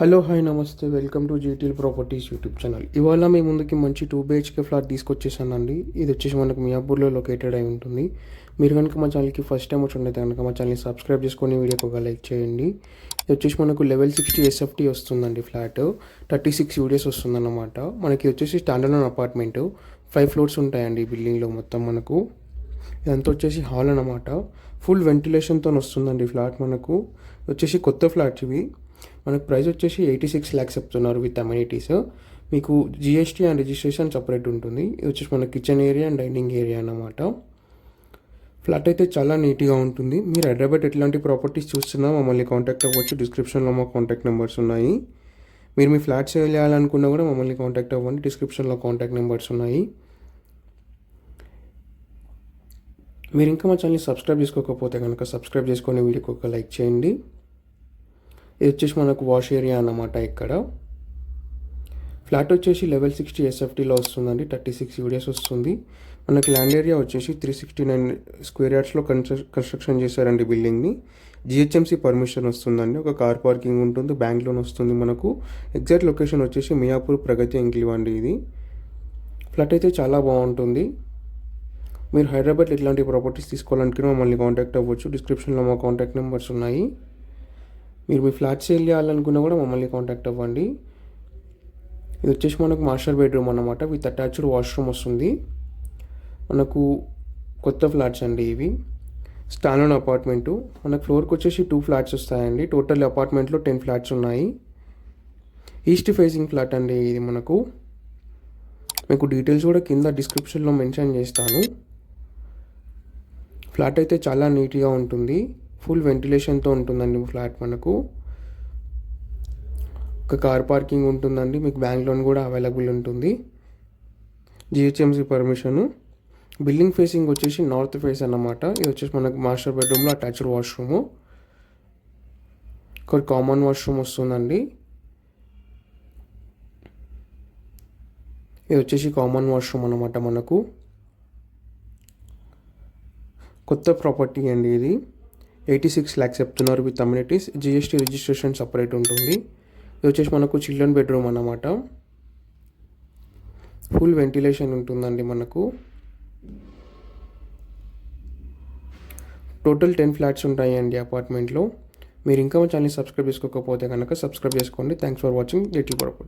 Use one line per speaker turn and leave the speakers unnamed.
Hello hi నమస్తే, welcome to GTL properties YouTube channel. ఇవాళ మీ ముందుకి మంచి 2 BHK ఫ్లాట్ తీసుకొచ్చేసానండి. ఇది వచ్చేసి మనకు మియాపూర్లో లొకేటెడ్ అయి ఉంటుంది. మీరు కనుక మా ఛానల్కి ఫస్ట్ టైం వచ్చినట్లయితే కనుక మా ఛానల్ని సబ్స్క్రైబ్ చేసుకొని వీడియోకి ఒక లైక్ చేయండి. ఇది వచ్చేసి మనకు లెవెల్ 60 SFT వస్తుందండి. ఫ్లాట్ 36 యూడిఎస్ వస్తుందన్నమాట. మనకి వచ్చేసి స్టాండర్డ్ అపార్ట్మెంట్ 5 ఫ్లోర్స్ ఉంటాయండి ఈ బిల్డింగ్లో మొత్తం. మనకు ఇదంతా వచ్చేసి హాల్ అన్నమాట. ఫుల్ వెంటిలేషన్తో వస్తుందండి ఫ్లాట్. మనకు వచ్చేసి కొత్త ఫ్లాట్స్ ఇవి. మనకు ప్రైస్ వచ్చేసి 86 lakhs చెప్తున్నారు విత్ అమ్యూనిటీస్. మీకు జిఎస్టీ అండ్ రిజిస్ట్రేషన్ సపరేట్ ఉంటుంది. ఇది వచ్చేసి మన kitchen area and dining area అన్నమాట. ఫ్లాట్ అయితే చాలా నీట్గా ఉంటుంది. మీరు హైదరాబాద్ ఎట్లాంటి ప్రాపర్టీస్ చూస్తున్నా మమ్మల్ని కాంటాక్ట్ అవ్వచ్చు. డిస్క్రిప్షన్లో మా కాంటాక్ట్ నెంబర్స్ ఉన్నాయి. మీరు మీ ఫ్లాట్ సేల్ చేయాలనుకున్నా కూడా మమ్మల్ని కాంటాక్ట్ అవ్వండి. డిస్క్రిప్షన్లో కాంటాక్ట్ నెంబర్స్ ఉన్నాయి. మీరు ఇంకా మా ఛానల్ని సబ్స్క్రైబ్ చేసుకోకపోతే కనుక సబ్స్క్రైబ్ చేసుకొని వీడియోకి ఒక లైక్ చేయండి. ఇది వచ్చేసి మనకు వాష్ ఏరియా అన్నమాట. ఇక్కడ ఫ్లాట్ వచ్చేసి లెవెల్ 60 SFTలో వస్తుందండి. 36 యూడిఎస్ వస్తుంది. మనకి ల్యాండ్ ఏరియా వచ్చేసి 369 స్క్వేర్ యార్డ్స్లో కన్స్ట్రక్షన్ చేశారండి బిల్డింగ్ని. జిహెచ్ఎంసీ పర్మిషన్ వస్తుందండి. ఒక కార్ పార్కింగ్ ఉంటుంది. బ్యాంక్ లోన్ వస్తుంది. మనకు ఎగ్జాక్ట్ లొకేషన్ వచ్చేసి మియాపూర్ ప్రగతి ఎంక్లేవ్ అండి. ఇది ఫ్లాట్ అయితే చాలా బాగుంటుంది. మీరు హైదరాబాద్లో ఇట్లాంటి ప్రాపర్టీస్ తీసుకోవాలనుకున్న మమ్మల్ని కాంటాక్ట్ అవ్వచ్చు. డిస్క్రిప్షన్లో మా కాంటాక్ట్ నెంబర్స్ ఉన్నాయి. మీరు మీ ఫ్లాట్ సేల్ చేయాలనుకున్నా కూడా మమ్మల్ని కాంటాక్ట్ అవ్వండి. ఇది వచ్చేసి మనకు మాస్టర్ బెడ్రూమ్ అన్నమాట. విత్ అటాచ్డ్ వాష్రూమ్ వస్తుంది. మనకు కొత్త ఫ్లాట్స్ అండి ఇవి. Standard apartment. మనకు ఫ్లోర్కి వచ్చేసి 2 ఫ్లాట్స్ వస్తాయండి. టోటల్ అపార్ట్మెంట్లో 10 ఫ్లాట్స్ ఉన్నాయి. ఈస్ట్ ఫేసింగ్ ఫ్లాట్ అండి ఇది. మీకు డీటెయిల్స్ కూడా కింద డిస్క్రిప్షన్లో మెన్షన్ చేస్తాను. ఫ్లాట్ అయితే చాలా నీట్గా ఉంటుంది. ఫుల్ వెంటిలేషన్తో ఉంటుందండి ఫ్లాట్. మనకు ఒక కార్ పార్కింగ్ ఉంటుందండి. మీకు బ్యాంక్ లోన్ కూడా అవైలబుల్ ఉంటుంది. GHMC permission. బిల్డింగ్ ఫేసింగ్ వచ్చేసి నార్త్ ఫేస్ అన్నమాట. ఇది వచ్చేసి మనకు మాస్టర్ బెడ్రూమ్లో అటాచ్డ్ వాష్రూము. ఒక కామన్ వాష్రూమ్ వస్తుందండి. ఇది వచ్చేసి కామన్ వాష్రూమ్ అన్నమాట. మనకు కొత్త ప్రాపర్టీ అండి ఇది. 86 lakhs చెప్తున్నారు with amenities. GST registration separate ఉంటుంది. ఇది వచ్చేసి మనకు చిల్డ్రన్ బెడ్రూమ్ అన్నమాట. ఫుల్ వెంటిలేషన్ ఉంటుందండి. మనకు టోటల్ 10 ఫ్లాట్స్ ఉంటాయండి అపార్ట్మెంట్లో. మీరు ఇంకా మా ఛానల్ సబ్స్క్రైబ్ చేసుకోకపోతే కనుక సబ్స్క్రైబ్ చేసుకోండి. Thanks for watching GTL property.